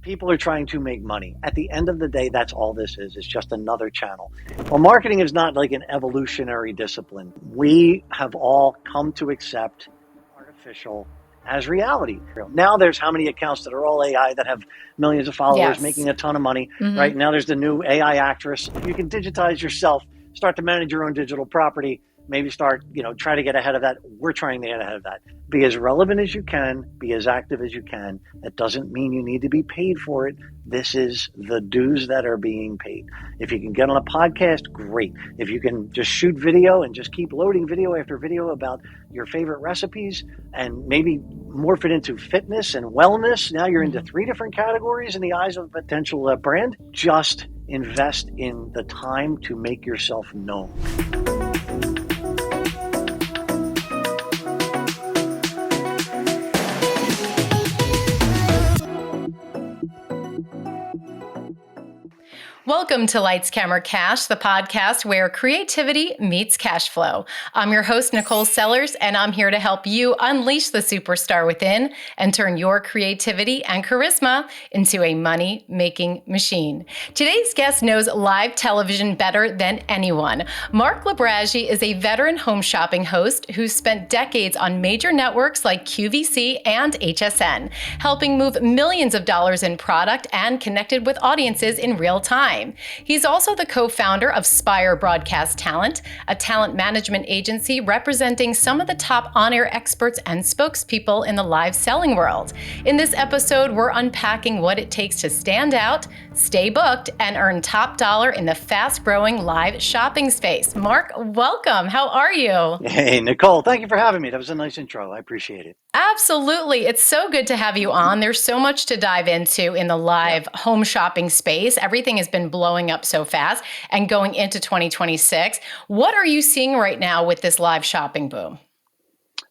People are trying to make money. At the end of the day, that's all this is. It's just another channel. Well, marketing is not like an evolutionary discipline. We have all come to accept artificial as reality. Now there's how many accounts that are all AI that have millions of followers Yes. making a ton of money, Mm-hmm. right? Now there's the new AI actress. You can digitize yourself, start to manage your own digital property, maybe start, try to get ahead of that. We're trying to get ahead of that. Be as relevant as you can, be as active as you can. That doesn't mean you need to be paid for it. This is the dues that are being paid. If you can get on a podcast, great. If you can just shoot video and just keep loading video after video about your favorite recipes and maybe morph it into fitness and wellness, now you're into 3 different categories in the eyes of a potential brand. Just invest in the time to make yourself known. Welcome to Lights, Camera, Cash, the podcast where creativity meets cash flow. I'm your host, Nicole Sellers, and I'm here to help you unleash the superstar within and turn your creativity and charisma into a money-making machine. Today's guest knows live television better than anyone. Mark Lubragge is a veteran home shopping host who's spent decades on major networks like QVC and HSN, helping move millions of dollars in product and connected with audiences in real time. He's also the co-founder of Spire Broadcast Talent, a talent management agency representing some of the top on-air experts and spokespeople in the live selling world. In this episode, we're unpacking what it takes to stand out, stay booked, and earn top dollar in the fast-growing live shopping space. Mark, welcome. How are you? Hey, Nicole, thank you for having me. That was a nice intro. I appreciate it. Absolutely. It's so good to have you on. There's so much to dive into in the live home shopping space. Everything has been blowing up so fast and going into 2026. What are you seeing right now with this live shopping boom?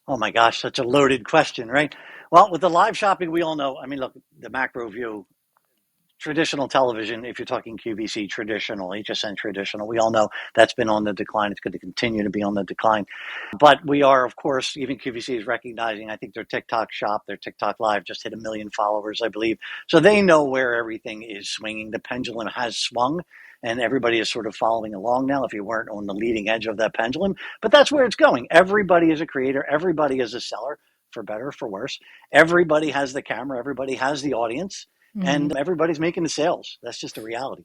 Oh my gosh, such a loaded question, right? Well, with the live shopping, we all know, look, the macro view, traditional television, if you're talking QVC traditional, HSN traditional, we all know that's been on the decline. It's going to continue to be on the decline. But we are, of course, even QVC is recognizing, I think their TikTok shop, their TikTok live just hit 1 million followers, I believe. So they know where everything is swinging. The pendulum has swung and everybody is sort of following along now if you weren't on the leading edge of that pendulum. But that's where it's going. Everybody is a creator. Everybody is a seller, for better or for worse. Everybody has the camera. Everybody has the audience. And everybody's making the sales. That's just the reality.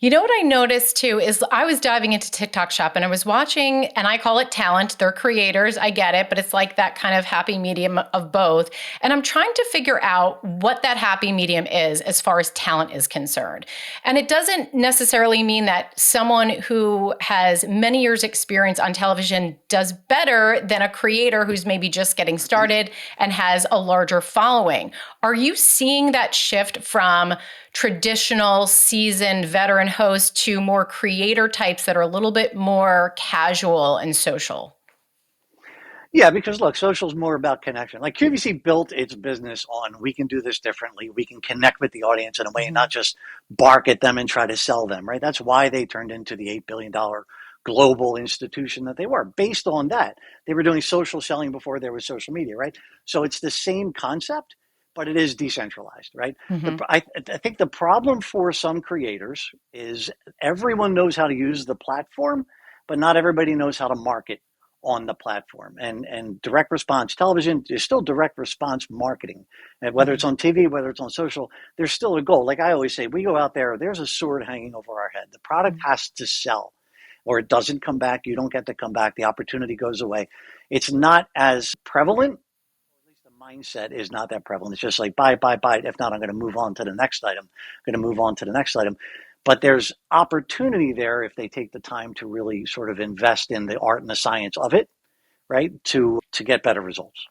You know what I noticed too is I was diving into TikTok shop and I was watching, and I call it talent. They're creators. I get it, but it's like that kind of happy medium of both. And I'm trying to figure out what that happy medium is as far as talent is concerned. And it doesn't necessarily mean that someone who has many years experience on television does better than a creator who's maybe just getting started and has a larger following. Are you seeing that shift from traditional seasoned veteran hosts to more creator types that are a little bit more casual and social? Yeah, because look, social is more about connection. Like QVC built its business on we can do this differently. We can connect with the audience in a way and not just bark at them and try to sell them, right? That's why they turned into the $8 billion global institution that they were. Based on that, they were doing social selling before there was social media, right? So it's the same concept, but it is decentralized, right? I think the problem for some creators is everyone knows how to use the platform, but not everybody knows how to market on the platform. And direct response television is still direct response marketing. And whether it's on TV, whether it's on social, there's still a goal. Like I always say, we go out there, there's a sword hanging over our head. The product has to sell or it doesn't come back. You don't get to come back. The opportunity goes away. It's not as prevalent. At least the mindset is not that prevalent. It's just like buy. If not, I'm going to move on to the next item. I'm going to move on to the next item. But there's opportunity there if they take the time to really sort of invest in the art and the science of it, right? To get better results.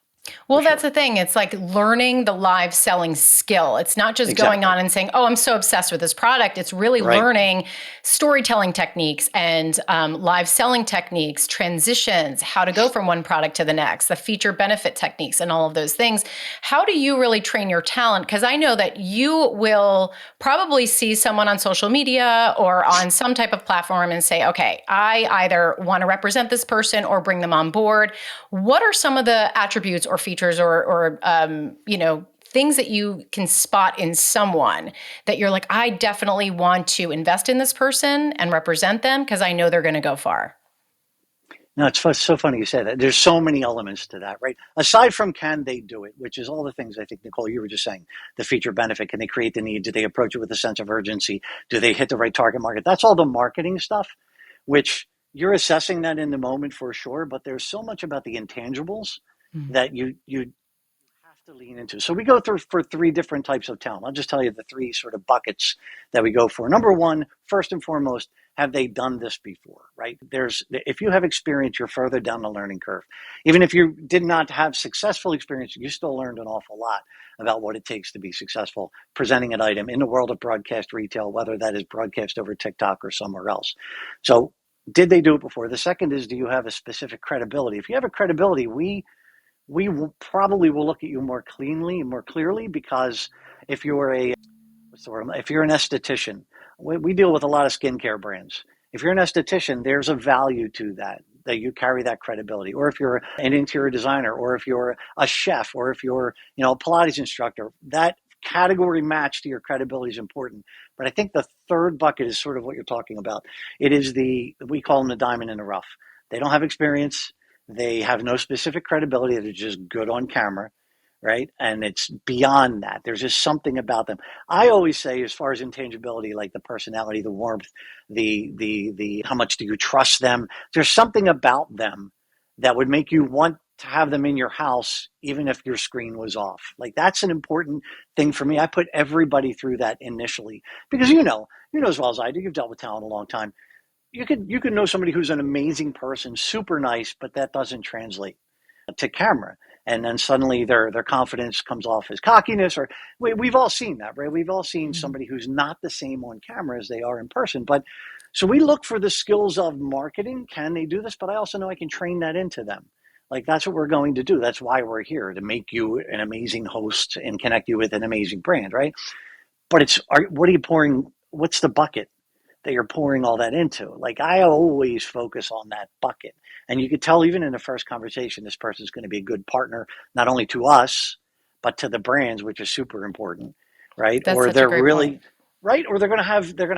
Well, that's the thing. It's like learning the live selling skill. It's not just going on and saying, oh, I'm so obsessed with this product. It's really learning storytelling techniques and live selling techniques, transitions, how to go from one product to the next, the feature benefit techniques and all of those things. How do you really train your talent? Because I know that you will probably see someone on social media or on some type of platform and say, okay, I either want to represent this person or bring them on board. What are some of the attributes or features or things that you can spot in someone that you're like, I definitely want to invest in this person and represent them because I know they're going to go far? No, so funny you say that. There's so many elements to that, right? Aside from can they do it, which is all the things I think, Nicole, you were just saying, the feature benefit, can they create the need? Do they approach it with a sense of urgency? Do they hit the right target market? That's all the marketing stuff, which you're assessing that in the moment for sure, but there's so much about the intangibles Mm. that you have to lean into. So we go through for three different types of talent. I'll just tell you the three sort of buckets that we go for. Number one, first and foremost, have they done this before, right? If you have experience, you're further down the learning curve. Even if you did not have successful experience, you still learned an awful lot about what it takes to be successful presenting an item in the world of broadcast retail, whether that is broadcast over TikTok or somewhere else. So did they do it before? The second is, do you have a specific credibility? If you have a credibility, we will probably will look at you more cleanly and more clearly, because if you're a what's the word? If you're an esthetician, we deal with a lot of skincare brands. If you're an esthetician, there's a value to that you carry that credibility. Or if you're an interior designer, or if you're a chef, or if you're a Pilates instructor, that category match to your credibility is important. But I think the third bucket is sort of what you're talking about. It is we call them the diamond in the rough. They don't have experience. They have no specific credibility. They're just good on camera, right? And it's beyond that. There's just something about them. I always say, as far as intangibility, like the personality, the warmth, the how much do you trust them? There's something about them that would make you want to have them in your house, even if your screen was off. Like, that's an important thing for me. I put everybody through that initially, because you know as well as I do. You've dealt with talent a long time. You could know somebody who's an amazing person, super nice, but that doesn't translate to camera. And then suddenly their confidence comes off as cockiness, or we've all seen that, right? We've all seen Mm. somebody who's not the same on camera as they are in person. But so we look for the skills of marketing. Can they do this? But I also know I can train that into them. Like, that's what we're going to do. That's why we're here, to make you an amazing host and connect you with an amazing brand, right? But what are you pouring? What's the bucket that you're pouring all that into? Like, I always focus on that bucket. And you could tell even in the first conversation, this person's going to be a good partner, not only to us, but to the brands, which is super important, right? That's Or such a they're great point. really right, or they're going to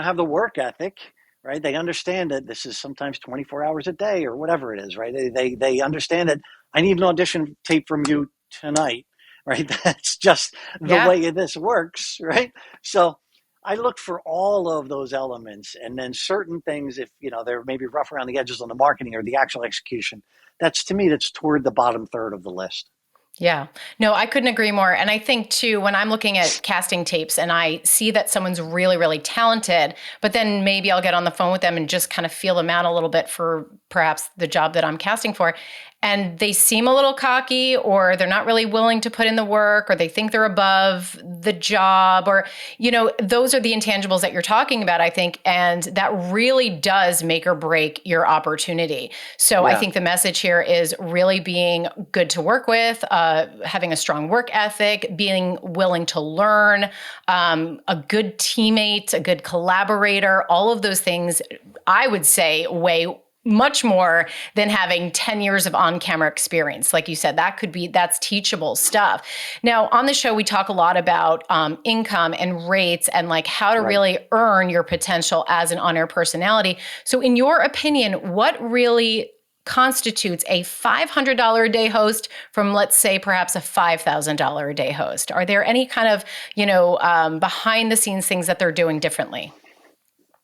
have the work ethic, right? They understand that this is sometimes 24 hours a day or whatever it is, right? They understand that I need an audition tape from you tonight, right? That's just the Yeah. way this works, right? So I look for all of those elements, and then certain things, if they're maybe rough around the edges on the marketing or the actual execution, to me, that's toward the bottom third of the list. Yeah. No, I couldn't agree more. And I think too, when I'm looking at casting tapes and I see that someone's really, really talented, but then maybe I'll get on the phone with them and just kind of feel them out a little bit for perhaps the job that I'm casting for. And they seem a little cocky, or they're not really willing to put in the work, or they think they're above the job, or, those are the intangibles that you're talking about, I think. And that really does make or break your opportunity. So I Yeah, think the message here is really being good to work with, having a strong work ethic, being willing to learn, a good teammate, a good collaborator, all of those things, I would say, weigh much more than having 10 years of on-camera experience. Like you said, that's teachable stuff. Now, on the show, we talk a lot about income and rates and like how to right. really earn your potential as an on-air personality. So in your opinion, what really constitutes a $500 a day host from, let's say, perhaps a $5,000 a day host? Are there any kind of, behind the scenes things that they're doing differently?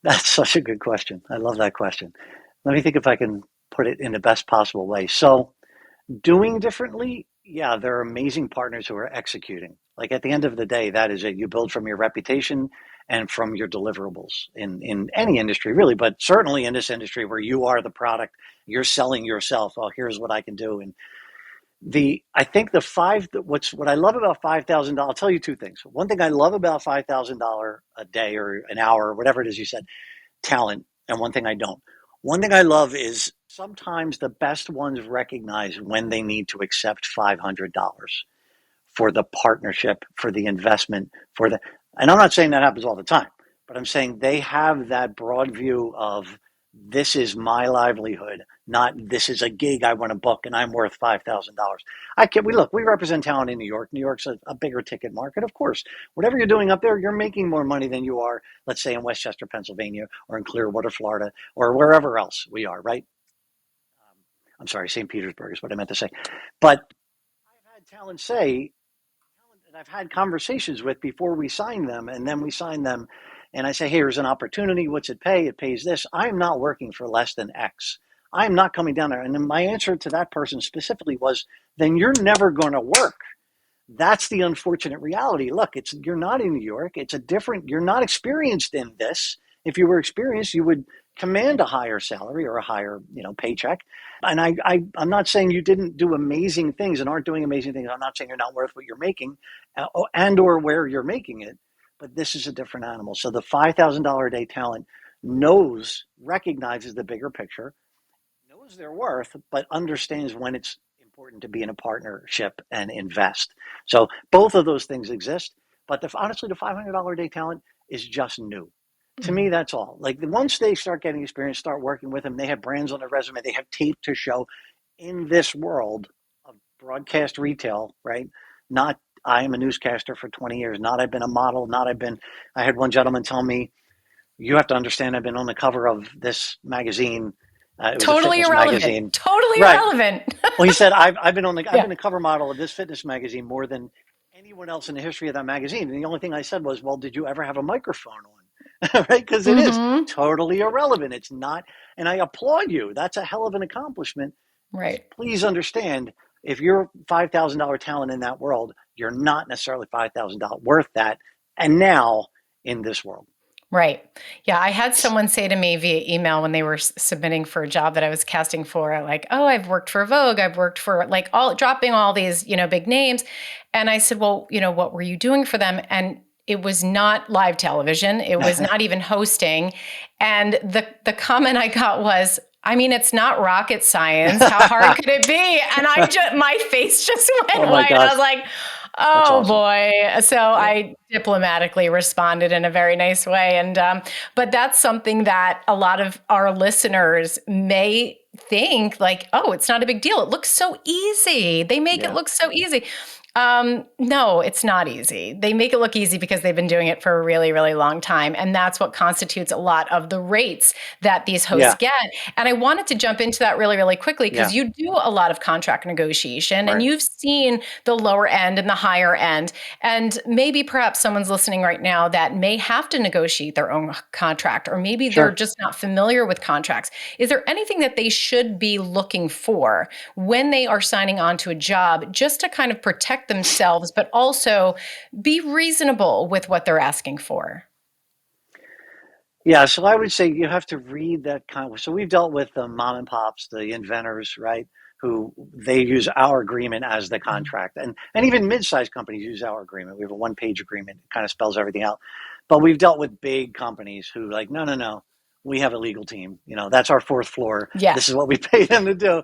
That's such a good question. I love that question. Let me think if I can put it in the best possible way. So, doing differently, yeah, there are amazing partners who are executing. Like, at the end of the day, that is it. You build from your reputation and from your deliverables in any industry, really, but certainly in this industry where you are the product, you're selling yourself. Oh, here's what I can do. And I think what I love about $5,000. I'll tell you two things. One thing I love about $5,000 a day or an hour or whatever it is you said, talent, and one thing I don't. One thing I love is sometimes the best ones recognize when they need to accept $500 for the partnership, for the investment, and I'm not saying that happens all the time, but I'm saying they have that broad view of, this is my livelihood. not this is a gig I want to book and I'm worth $5,000. We represent talent in New York. New York's a bigger ticket market, of course. Whatever you're doing up there, you're making more money than you are, let's say, in Westchester, Pennsylvania, or in Clearwater, Florida, or wherever else we are, right? I'm sorry, St. Petersburg is what I meant to say. But I've had talent say, that I've had conversations with before we sign them, and then we sign them, and I say, hey, here's an opportunity. What's it pay? It pays this. I'm not working for less than X. I'm not coming down there. And then my answer to that person specifically was, then you're never going to work. That's the unfortunate reality. Look, you're not in New York. You're not experienced in this. If you were experienced, you would command a higher salary or a higher, paycheck. And I'm not saying you didn't do amazing things and aren't doing amazing things. I'm not saying you're not worth what you're making, and or where you're making it. But this is a different animal. So the $5,000 a day talent recognizes the bigger picture, knows their worth, but understands when it's important to be in a partnership and invest. So both of those things exist. But honestly, the $500 a day talent is just new. To me, that's all. Like once they start getting experience, start working with them, they have brands on their resume, they have tape to show in this world of broadcast retail, right? Not I am a newscaster for 20 years, not I've been a model, I had one gentleman tell me, you have to understand I've been on the cover of this magazine. It was a Totally fitness irrelevant. magazine. Totally Right. irrelevant. Well, he said, I've been Yeah. the cover model of this fitness magazine more than anyone else in the history of that magazine. And the only thing I said was, well, did you ever have a microphone on? Right? Because it is Mm-hmm. totally irrelevant. It's not, and I applaud you. That's a hell of an accomplishment. Right. Please understand, if you're $5,000 talent in that world, you're not necessarily $5,000 worth that. And now in this world. Right. Yeah. I had someone say to me via email when they were submitting for a job that I was casting for, like, oh, I've worked for Vogue. I've worked for like dropping all these, big names. And I said, well, what were you doing for them? And it was not live television. It was not even hosting. And the comment I got was, I mean, it's not rocket science. How hard could it be? And my face just went Oh my white. And I gosh. was like, That's oh awesome. boy. So Yeah. I diplomatically responded in a very nice way. And, but that's something that a lot of our listeners may think like, oh, it's not a big deal. It looks so easy. They make it look so easy. No, it's not easy. They make it look easy because they've been doing it for a really, really long time. And that's what constitutes a lot of the rates that these hosts get. And I wanted to jump into that really, really quickly because you do a lot of contract negotiation and you've seen the lower end and the higher end. And maybe perhaps someone's listening right now that may have to negotiate their own contract, or maybe they're just not familiar with contracts. Is there anything that they should be looking for when they are signing on to a job just to kind of protect themselves, but also be reasonable with what they're asking for? Yeah, so I would say you have to read that so we've dealt with the mom and pops, the inventors, right? Who they use our agreement as the contract. And even mid-sized companies use our agreement. We have a one-page agreement. It kind of spells everything out. But we've dealt with big companies who like, no. We have a legal team. That's our fourth floor. Yeah. This is what we pay them to do.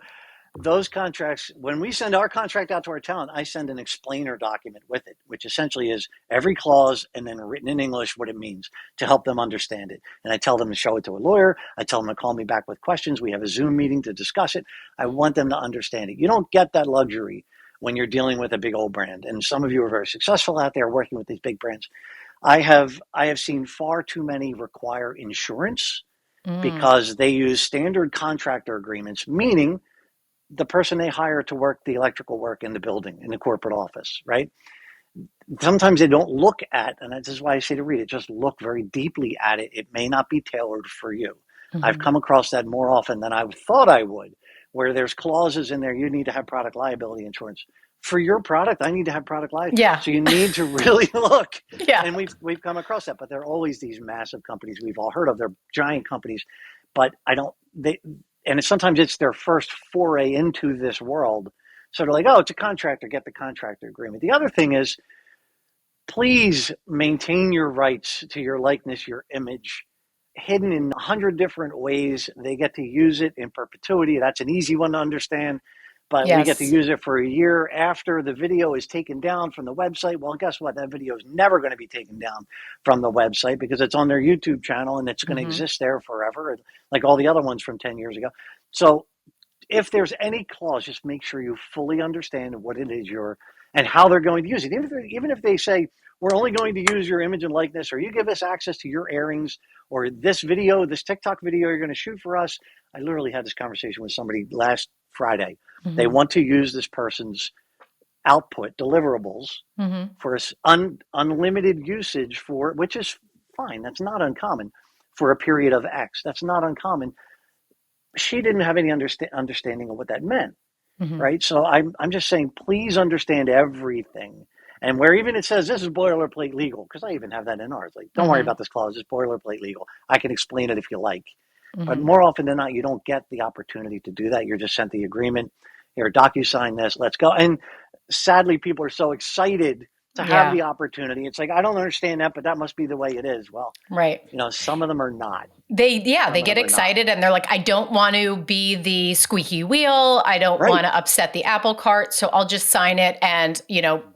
Those contracts, when we send our contract out to our talent, I send an explainer document with it, which essentially is every clause and then written in English what it means to help them understand it. And I tell them to show it to a lawyer. I tell them to call me back with questions. We have a Zoom meeting to discuss it. I want them to understand it. You don't get that luxury when you're dealing with a big old brand. And some of you are very successful out there working with these big brands. I have seen far too many require insurance because they use standard contractor agreements, meaning the person they hire to work the electrical work in the building, in the corporate office, right? Sometimes they don't look at, and this is why I say to read it, just look very deeply at it. It may not be tailored for you. I've come across that more often than I thought I would, where there's clauses in there, you need to have product liability insurance. For your product, I need to have product liability. Yeah. So you need to really look. Yeah. And we've come across that, but there are always these massive companies we've all heard of. They're giant companies, but sometimes it's their first foray into this world. So they're like, oh, it's a contractor, get the contractor agreement. The other thing is, please maintain your rights to your likeness, your image, hidden in 100 different ways. They get to use it in perpetuity. That's an easy one to understand. But we get to use it for a year after the video is taken down from the website. Well, guess what? That video is never going to be taken down from the website because it's on their YouTube channel and it's going to exist there forever, like all the other ones from 10 years ago. So if there's any clause, just make sure you fully understand what it is and how they're going to use it. Even if they say, we're only going to use your image and likeness, or you give us access to your airings, or this video, this TikTok video you're going to shoot for us. I literally had this conversation with somebody last Friday. They Mm-hmm. want to use this person's output deliverables Mm-hmm. for unlimited usage which is fine. That's not uncommon for a period of X. That's not uncommon. She didn't have any understanding of what that meant, Mm-hmm. right? So I'm just saying, please understand everything. And where even it says this is boilerplate legal, because I even have that in ours. Like, don't worry Mm-hmm. about this clause. It's boilerplate legal. I can explain it if you like. But Mm-hmm. more often than not, you don't get the opportunity to do that. You're just sent the agreement. Here, DocuSign this. Let's go. And sadly, people are so excited to have Yeah. the opportunity. It's like, I don't understand that, but that must be the way it is. Well, Right. some of them are not. They Some of get them are not. excited and they're like, I don't want to be the squeaky wheel. I don't want Right. to upset the apple cart. So I'll just sign it and,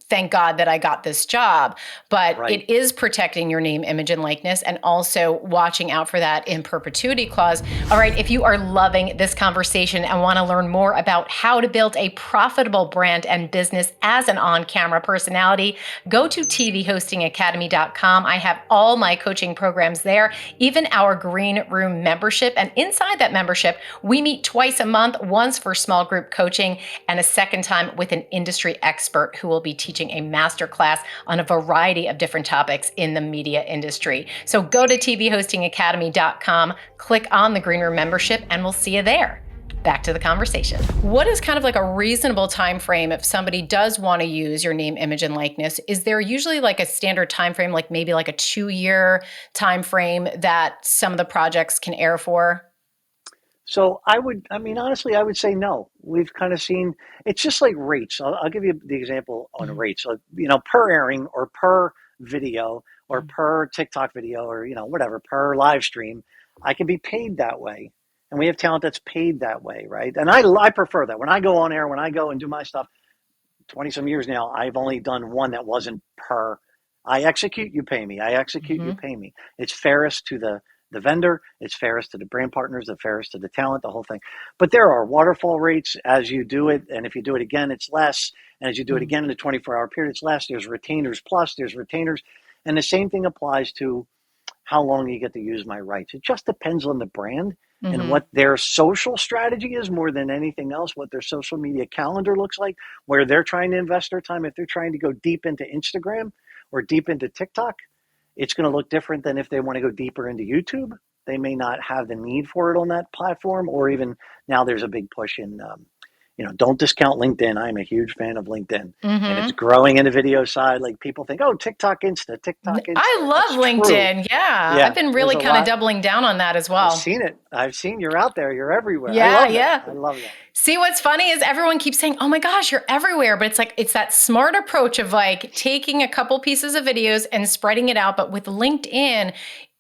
thank God that I got this job. But Right. it is protecting your name, image, and likeness, and also watching out for that in perpetuity clause. All right, if you are loving this conversation and want to learn more about how to build a profitable brand and business as an on-camera personality, go to tvhostingacademy.com. I have all my coaching programs there, even our Green Room membership. And inside that membership, we meet twice a month, once for small group coaching and a second time with an industry expert who will be teaching a masterclass on a variety of different topics in the media industry. So go to tvhostingacademy.com, click on the Green Room membership, and we'll see you there. Back to the conversation. What is kind of like a reasonable time frame if somebody does want to use your name, image, and likeness? Is there usually like a standard time frame, like maybe like a 2-year time frame that some of the projects can air for? So honestly, I would say no. We've kind of seen, it's just like rates. I'll give you the example on Mm-hmm. rates. So, per airing or per video or per TikTok video or, whatever, per live stream, I can be paid that way. And we have talent that's paid that way, right? And I prefer that. When I go on air, when I go and do my stuff, 20 some years now, I've only done one that wasn't per. I execute, you pay me. I execute, you Mm-hmm. pay me. It's fairest to the vendor, it's fairest to the brand partners, it's fairest to the talent, the whole thing. But there are waterfall rates as you do it, and if you do it again, it's less. And as you do it Mm-hmm. again in a 24-hour period, it's less. There's retainers plus, there's retainers. And the same thing applies to how long you get to use my rights. It just depends on the brand and Mm-hmm. what their social strategy is more than anything else, what their social media calendar looks like, where they're trying to invest their time. If they're trying to go deep into Instagram or deep into TikTok, it's going to look different than if they want to go deeper into YouTube. They may not have the need for it on that platform, or even now there's a big push in, don't discount LinkedIn. I'm a huge fan of LinkedIn, and it's Mm-hmm. growing in the video side. Like people think, oh, TikTok Insta, TikTok I Insta. That's love true. LinkedIn. Yeah. I've Yeah, been there's really a kind of lot. doubling down on that as I've well. seen it. I've seen you're out there. You're everywhere. I Yeah, love that. yeah. I love that. See, what's funny is everyone keeps saying, oh my gosh, you're everywhere. But it's like, it's that smart approach of like taking a couple pieces of videos and spreading it out. But with LinkedIn,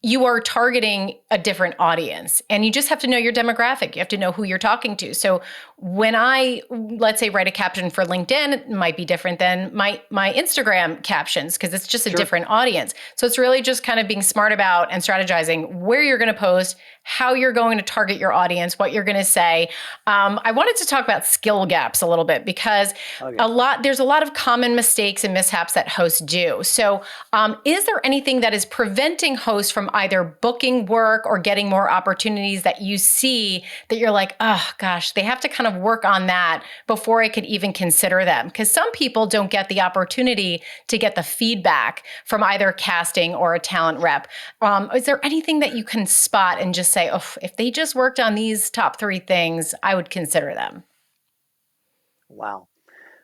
you are targeting a different audience and you just have to know your demographic. You have to know who you're talking to. So when I, let's say, write a caption for LinkedIn, it might be different than my Instagram captions because it's just a Sure. different audience. So it's really just kind of being smart about and strategizing where you're going to post, how you're going to target your audience, what you're going to say. I wanted to talk about skill gaps a little bit because Okay. there's a lot of common mistakes and mishaps that hosts do. So, is there anything that is preventing hosts from either booking work or getting more opportunities that you see that you're like, oh gosh, they have to kind of work on that before I could even consider them? Because some people don't get the opportunity to get the feedback from either casting or a talent rep. Is there anything that you can spot and just say, oh, if they just worked on these top 3 things, I would consider them? Wow.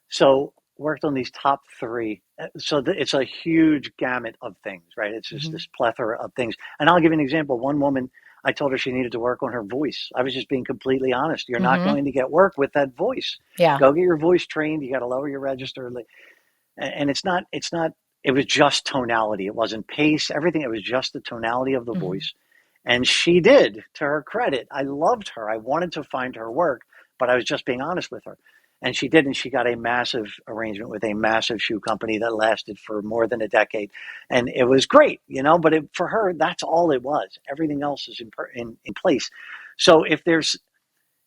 So worked on these top three. So it's a huge gamut of things, right? It's just Mm-hmm. this plethora of things. And I'll give you an example. One woman, I told her she needed to work on her voice. I was just being completely honest. You're not Mm-hmm. going to get work with that voice. Yeah. Go get your voice trained. You got to lower your register. And it was just tonality. It wasn't pace, everything. It was just the tonality of the Mm-hmm. voice. And she did, to her credit. I loved her. I wanted to find her work, but I was just being honest with her. And she did, and she got a massive arrangement with a massive shoe company that lasted for more than a decade. And it was great, but for her, that's all it was. Everything else is in place. So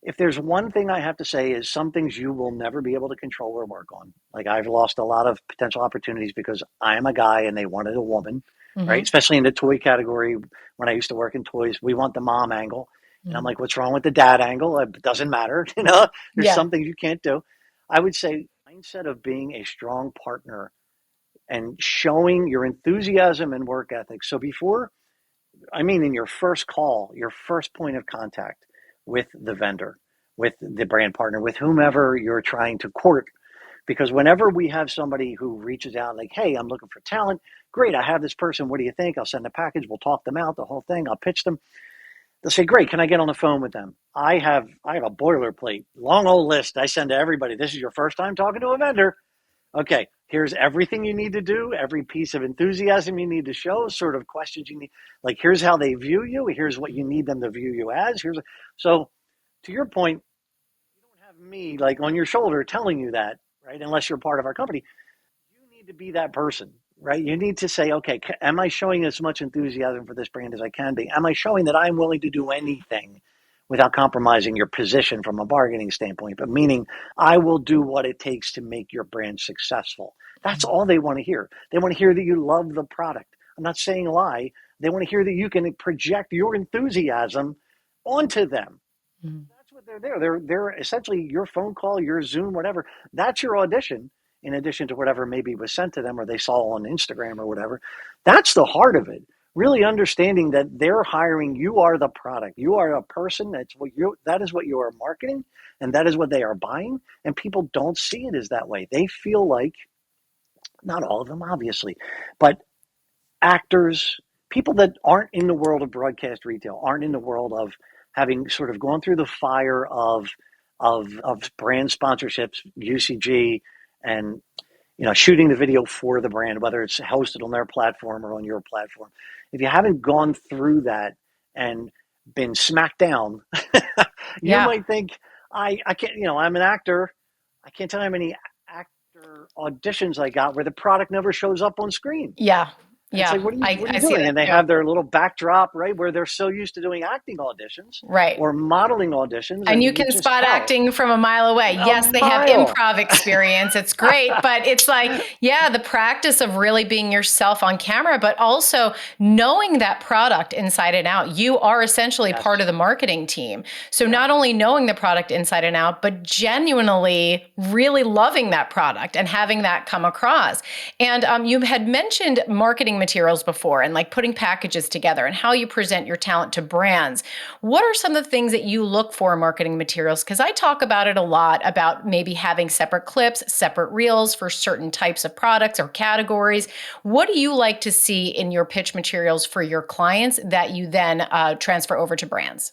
if there's one thing I have to say is some things you will never be able to control or work on. Like I've lost a lot of potential opportunities because I am a guy and they wanted a woman, right? Mm-hmm. Especially in the toy category. When I used to work in toys, we want the mom angle. And I'm Mm-hmm. like, what's wrong with the dad angle? It doesn't matter. There's Yeah. some things you can't do. I would say mindset of being a strong partner and showing your enthusiasm and work ethic. So before, I mean, in your first call, your first point of contact with the vendor, with the brand partner, with whomever you're trying to court. Because whenever we have somebody who reaches out, like, hey, I'm looking for talent, great, I have this person. What do you think? I'll send a package. We'll talk them out, the whole thing. I'll pitch them. They'll say, great, can I get on the phone with them? I have a boilerplate, long old list I send to everybody. This is your first time talking to a vendor. Okay, here's everything you need to do, every piece of enthusiasm you need to show, sort of questions you need. Like, here's how they view you. Here's what you need them to view you as. So to your point, you don't have me like on your shoulder telling you that, right? Unless you're part of our company. You need to be that person, right? You need to say, okay, am I showing as much enthusiasm for this brand as I can be? Am I showing that I'm willing to do anything without compromising your position from a bargaining standpoint? But meaning, I will do what it takes to make your brand successful. That's all they want to hear. They want to hear that you love the product. I'm not saying lie. They want to hear that you can project your enthusiasm onto them. Mm-hmm. That's what they're there. They're essentially your phone call, your Zoom, whatever. That's your audition, in addition to whatever maybe was sent to them or they saw on Instagram or whatever. That's the heart of it. Really understanding that they're hiring, you are the product. You are a person. That is what you are marketing, and that is what they are buying. And people don't see it as that way. They feel like, not all of them, obviously, but actors, people that aren't in the world of broadcast retail, aren't in the world of having sort of gone through the fire of brand sponsorships, UCG, and shooting the video for the brand, whether it's hosted on their platform or on your platform. If you haven't gone through that and been smacked down, you Yeah. might think I can't. I'm an actor. I can't tell you how many actor auditions I got where the product never shows up on screen. Yeah. And it's Yeah. like, what are I you see doing? that And they too. have their little backdrop, right, where they're so used to doing acting auditions Right. or modeling auditions, And you and you can just spot tell acting from a mile away. a Yes, they have mile. improv experience. It's great, but it's like, yeah, the practice of really being yourself on camera, but also knowing that product inside and out. You are essentially Yes. part of the marketing team. So Yeah. not only knowing the product inside and out, but genuinely really loving that product and having that come across. And you had mentioned marketing materials before and like putting packages together and how you present your talent to brands. What are some of the things that you look for in marketing materials? Because I talk about it a lot about maybe having separate clips, separate reels for certain types of products or categories. What do you like to see in your pitch materials for your clients that you then transfer over to brands?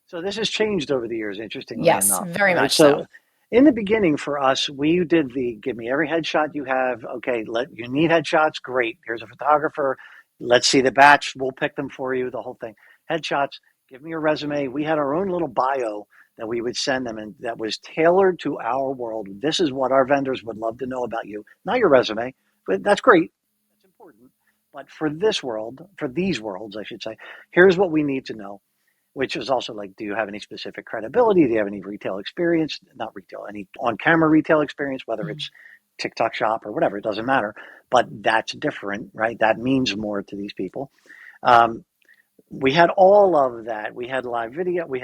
So this has changed over the years, interestingly Yes, enough, very right? much so. So in the beginning for us, we did the give me every headshot you have. Okay, you need headshots, great. Here's a photographer. Let's see the batch. We'll pick them for you, the whole thing. Headshots, give me your resume. We had our own little bio that we would send them and that was tailored to our world. This is what our vendors would love to know about you. Not your resume, but that's great. That's important. But for this world, for these worlds, I should say, here's what we need to know, which is also like, do you have any specific credibility? Do you have any retail experience? Not retail, any on camera retail experience, whether Mhm. it's TikTok shop or whatever, it doesn't matter. But that's different, right? That means more to these people. Um, we had all of that. We had live video, we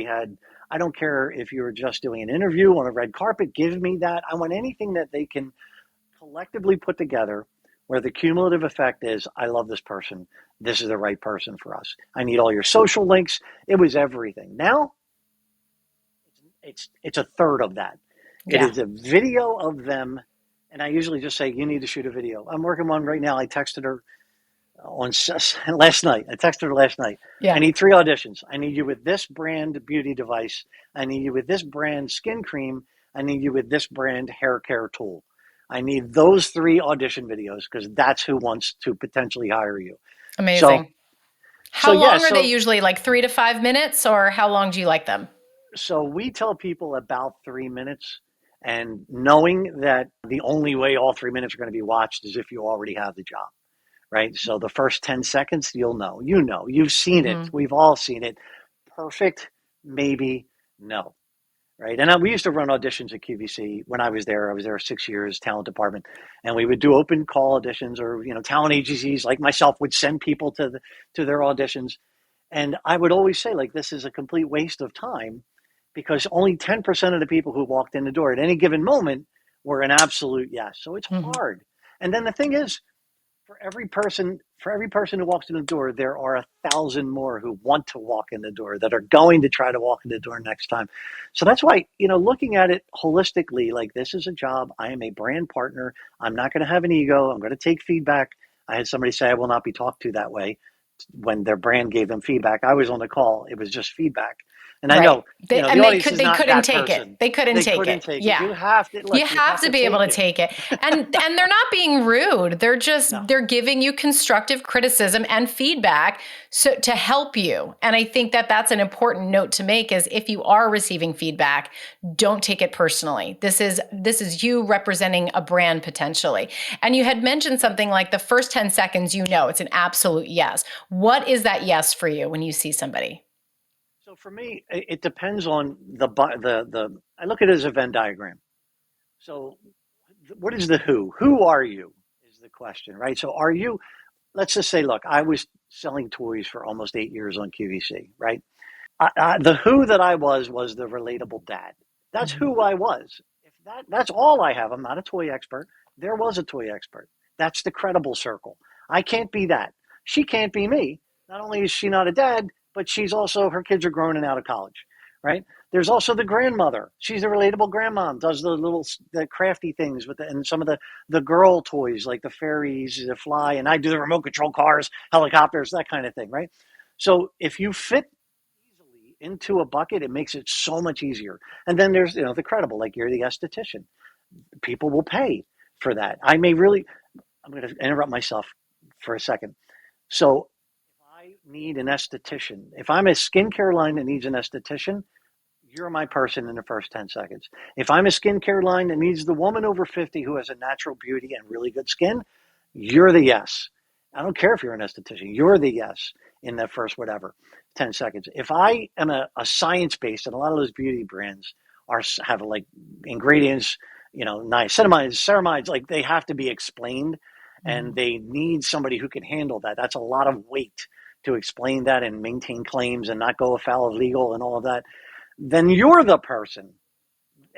had, I don't care if you were just doing an interview on a red carpet, give me that. I want anything that they can collectively put together where the cumulative effect is, I love this person. This is the right person for us. I need all your social links. It was everything. Now it's a third of that. It Yeah. is a video of them, and I usually just say, you need to shoot a video. I'm working one right now. I texted her on last night. I texted her last night. I Yeah. need 3 auditions. I need you with this brand beauty device. I need you with this brand skin cream. I need you with this brand hair care tool. I need those 3 audition videos because that's who wants to potentially hire you. So, Amazing. so How yeah, long are they so usually? Like 3 to 5 minutes, or how long do you like them? so we tell people about 3 minutes, and knowing that the only way all 3 minutes are going to be watched is if you already have the job, right? So the first 10 seconds, you'll know, you've seen it. Hmm. We've all seen it. Perfect, maybe. No. Right. And we used to run auditions at QVC when I was there. I was there 6 years, talent department, and we would do open call auditions, or talent agencies like myself would send people to their auditions, and I would always say, like, this is a complete waste of time because only 10% of the people who walked in the door at any given moment were an absolute yes. So it's Mhm. hard. And then the thing is, for every person who walks in the door, there are 1,000 more who want to walk in the door, that are going to try to walk in the door next time. So that's why, looking at it holistically, like, this is a job. I am a brand partner. I'm not going to have an ego. I'm going to take feedback. I had somebody say I will not be talked to that way when their brand gave them feedback. I was on the call. It was just feedback. And I Right. know, They, the and they audience could is they not couldn't that take it. person. They couldn't They take couldn't it. take it. Yeah. You have to You look, you have have to to be able take to it. take it. And they're not being rude. No. They're giving you constructive criticism and feedback to help you. And I think that that's an important note to make, is if you are receiving feedback, don't take it personally. This is you representing a brand potentially. And you had mentioned something like the first 10 seconds, it's an absolute yes. What is that yes for you when you see somebody? So for me, it depends on the. I look at it as a Venn diagram. So, what is the who? Who are you? Is the question, right? So, are you? Let's just say, look, I was selling toys for almost 8 years on QVC, right? The who that I was the relatable dad. That's Mhm. who I was. If that's all I have. I'm not a toy expert. There was a toy expert. That's the credible circle. I can't be that. She can't be me. Not only is she not a dad, but she's also, her kids are grown and out of college, right? There's also the grandmother. She's a relatable grandmom. Does the crafty things and some of the girl toys like the fairies, the fly, and I do the remote control cars, helicopters, that kind of thing, right? So if you fit easily into a bucket, it makes it so much easier. And then there's, the credible, like, you're the esthetician. People will pay for that. I'm going to interrupt myself for a second. So if I need an esthetician, if I'm a skincare line that needs an esthetician, you're my person in the first 10 seconds. If I'm a skincare line that needs the woman over 50 who has a natural beauty and really good skin, you're the yes. I don't care if you're an esthetician, you're the yes in that first whatever 10 seconds. If I am a science based, and a lot of those beauty brands have like ingredients, niacinamides, ceramides, like, they have to be explained, and Mhm. they need somebody who can handle that. That's a lot of weight to explain that and maintain claims and not go afoul of legal and all of that. Then you're the person.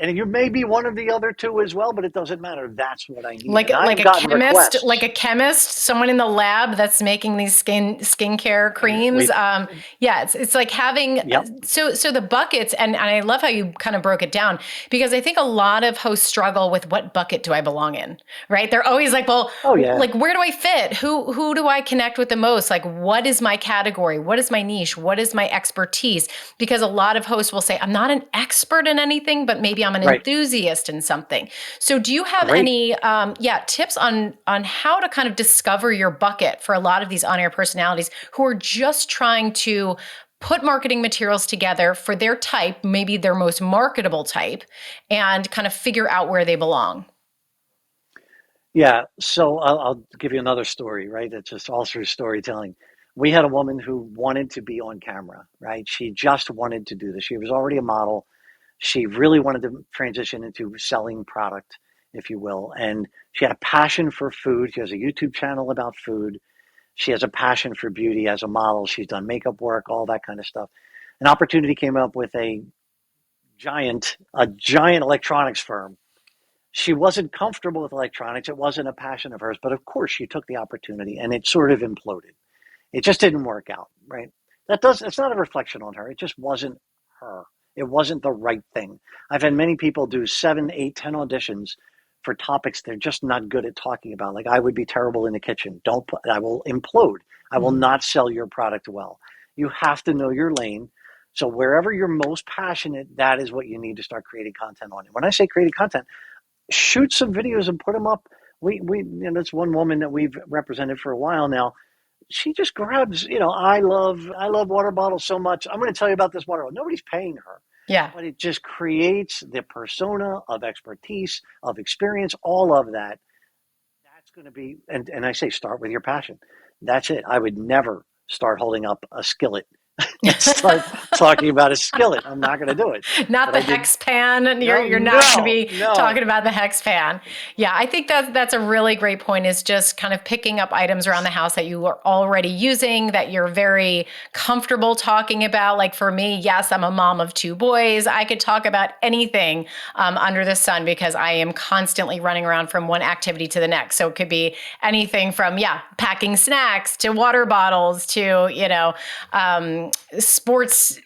And you may be one of the other two as well, but it doesn't matter. That's what I need. And Like I've a gotten chemist, like requests. a chemist, someone in the lab that's making these skincare creams. We, Yeah, it's like having yep. so the buckets, and I love how you kind of broke it down, because I think a lot of hosts struggle with, what bucket do I belong in, right? They're always like, well, Oh, yeah. like, where do I fit? Who do I connect with the most? Like, what is my category? What is my niche? What is my expertise? Because a lot of hosts will say, I'm not an expert in anything, but maybe I'm an Right. enthusiast in something. So do you have Great. any tips on how to kind of discover your bucket for a lot of these on-air personalities who are just trying to put marketing materials together for their type, maybe their most marketable type, and kind of figure out where they belong? Yeah. So I'll give you another story, right? It's just all through storytelling. We had a woman who wanted to be on camera, right? She just wanted to do this. She was already a model. She really wanted to transition into selling product, if you will. And she had a passion for food. She has a YouTube channel about food. She has a passion for beauty as a model. She's done makeup work, all that kind of stuff. An opportunity came up with a giant electronics firm. She wasn't comfortable with electronics. It wasn't a passion of hers, but of course she took the opportunity, and it sort of imploded. It just didn't work out, right? It's not a reflection on her. It just wasn't her. It wasn't the right thing. I've had many people do 7, 8, 10 auditions for topics they're just not good at talking about. Like, I would be terrible in the kitchen. Don't put, I will implode. I will Mhm. not sell your product well. You have to know your lane. So wherever you're most passionate, that is what you need to start creating content on. And when I say creating content, shoot some videos and put them up. That's one woman that we've represented for a while now. She just grabs, I love water bottles so much. I'm going to tell you about this water bottle. Nobody's paying her, Yeah. but it just creates the persona of expertise, of experience, all of that. That's going to be, and I say, start with your passion. That's it. I would never start holding up a skillet and start talking about a skillet. I'm not going to do it. Not But the I did. hex pan. No, You're not going to no, be no. talking about the hex pan. Yeah, I think that's a really great point, is just kind of picking up items around the house that you are already using, that you're very comfortable talking about. Like for me, yes, I'm a mom of two boys. I could talk about anything under the sun because I am constantly running around from one activity to the next. So it could be anything from, yeah, packing snacks to water bottles to, sports,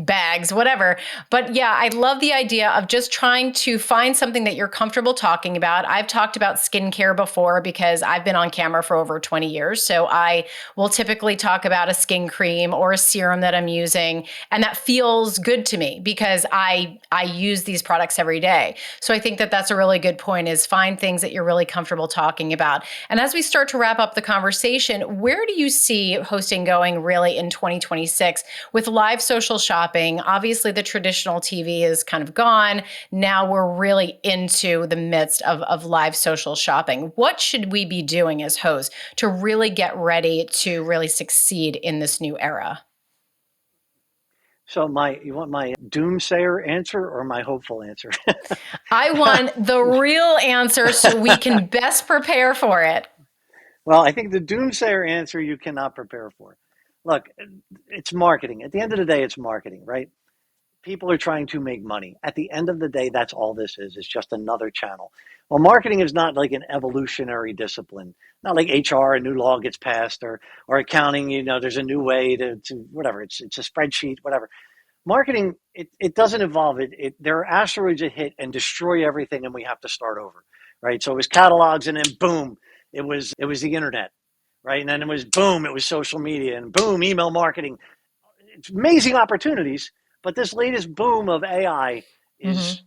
bags, whatever. But yeah, I love the idea of just trying to find something that you're comfortable talking about. I've talked about skincare before because I've been on camera for over 20 years. So I will typically talk about a skin cream or a serum that I'm using. And that feels good to me because I use these products every day. So I think that that's a really good point, is find things that you're really comfortable talking about. And as we start to wrap up the conversation, where do you see hosting going really in 2026 with live social shopping? Obviously, the traditional TV is kind of gone. Now we're really into the midst of live social shopping. What should we be doing as hosts to really get ready to really succeed in this new era? So you want my doomsayer answer or my hopeful answer? I want the real answer so we can best prepare for it. Well, I think the doomsayer answer you cannot prepare for. Look, it's marketing. At the end of the day, it's marketing, right? People are trying to make money. At the end of the day, that's all this is. It's just another channel. Well, marketing is not like an evolutionary discipline. Not like HR, a new law gets passed, or accounting, there's a new way to whatever. It's a spreadsheet, whatever. Marketing, it doesn't evolve. There are asteroids that hit and destroy everything, and we have to start over, right? So it was catalogs, and then boom, it was the internet, right? And then it was boom, it was social media, and boom, email marketing. It's amazing opportunities, but this latest boom of AI Mm-hmm. is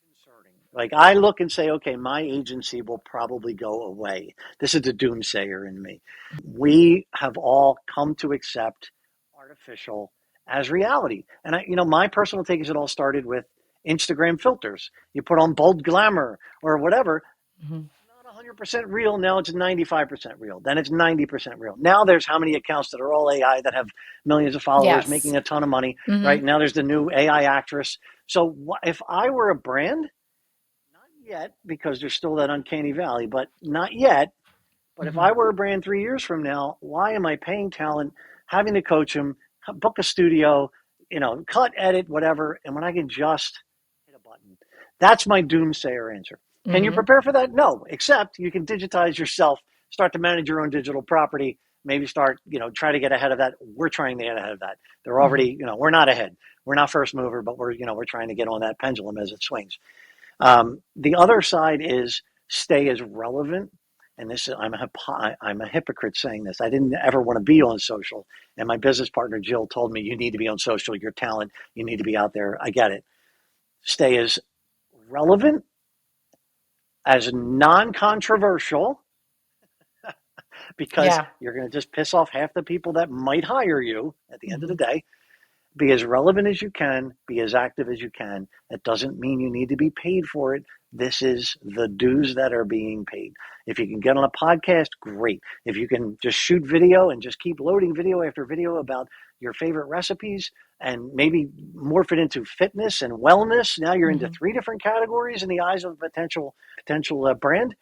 concerning. Like I look and say, okay, my agency will probably go away. This is the doomsayer in me. We have all come to accept artificial as reality. And my personal take is it all started with Instagram filters. You put on bold glamour or whatever. Mm-hmm. Not 100% real. Now it's 95% real. Then it's 90% real. Now there's how many accounts that are all AI that have millions of followers Yes. making a ton of money, Mm-hmm. right? Now there's the new AI actress. So if I were a brand, not yet, because there's still that uncanny valley, but not yet. But if Mm-hmm. I were a brand 3 years from now, why am I paying talent, having to coach them, book a studio, cut, edit, whatever, and when I can just hit a button? That's my doomsayer answer. Can you Mm-hmm. prepare for that? No, except you can digitize yourself, start to manage your own digital property, maybe start, try to get ahead of that. We're trying to get ahead of that. They're Mm-hmm. already, we're not ahead. We're not first mover, but we're trying to get on that pendulum as it swings. The other side is stay as relevant. And this, I'm a hypocrite saying this. I didn't ever want to be on social. And my business partner, Jill, told me, you need to be on social. Your talent, you need to be out there. I get it. Stay as relevant, as non controversial, because Yeah. you're going to just piss off half the people that might hire you at the end of Mm-hmm. the day. Be as relevant as you can, be as active as you can. That doesn't mean you need to be paid for it. This is the dues that are being paid. If you can get on a podcast, great. If you can just shoot video and just keep loading video after video about your favorite recipes and maybe morph it into fitness and wellness, now you're into Mm-hmm. 3 different categories in the eyes of a potential brand.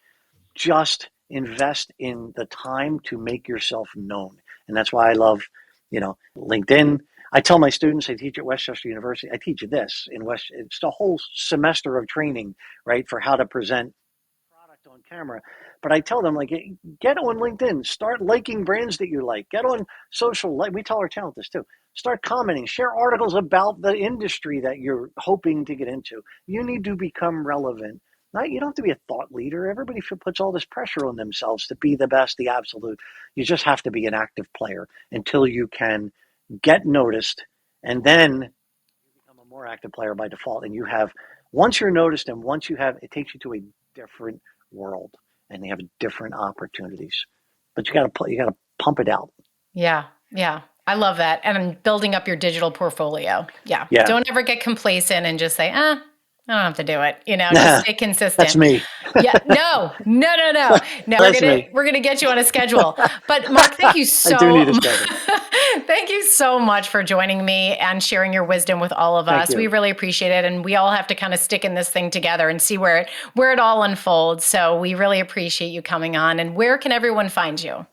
Just invest in the time to make yourself known. And that's why I love, LinkedIn. I tell my students, I teach at Westchester University, I teach this in West, it's a whole semester of training, right, for how to present product on camera. But I tell them, like, get on LinkedIn, start liking brands that you like, get on social, like we tell our talent this too. Start commenting, share articles about the industry that you're hoping to get into. You need to become relevant. Not, you don't have to be a thought leader. Everybody puts all this pressure on themselves to be the best, the absolute. You just have to be an active player until you can get noticed, and then you become a more active player by default. And once you're noticed, and once it takes you to a different world, and they have different opportunities. But you got to pump it out. Yeah, yeah. I love that. And building up your digital portfolio. Yeah. Yeah, Don't ever get complacent and just say, I don't have to do it. Just stay that's consistent. me. Yeah, no, no, no, no. No, we're That's gonna me. we're gonna get you on a schedule. But Mark, thank you I do so need a schedule. Thank you so much for joining me and sharing your wisdom with all of Thank us. We you. really appreciate it, and we all have to kind of stick in this thing together and see where it all unfolds. So we really appreciate you coming on. And where can everyone find you?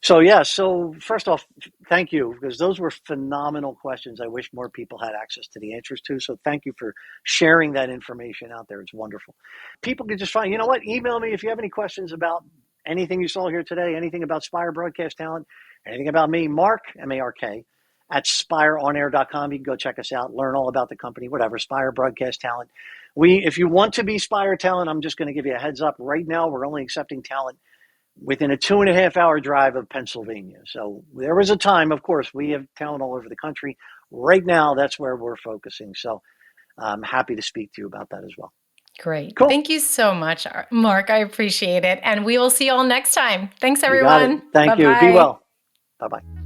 So yeah, so first off, thank you because those were phenomenal questions. I wish more people had access to the answers to. So thank you for sharing that information out there. It's wonderful. People can just find, you know what, email me if you have any questions about anything you saw here today, anything about Spire Broadcast Talent, anything about me, Mark, M-A-R-K, at spireonair.com. You can go check us out, learn all about the company, whatever, Spire Broadcast Talent. If you want to be Spire Talent, I'm just going to give you a heads up. Right now, we're only accepting talent within a 2.5 hour drive of Pennsylvania. So there was a time, of course, we have talent all over the country. Right now, that's where we're focusing. So I'm happy to speak to you about that as well. Great. Cool. Thank you so much, Mark. I appreciate it. And we will see you all next time. Thanks, You got it. everyone. Bye Thank you. Be bye. well. Bye bye.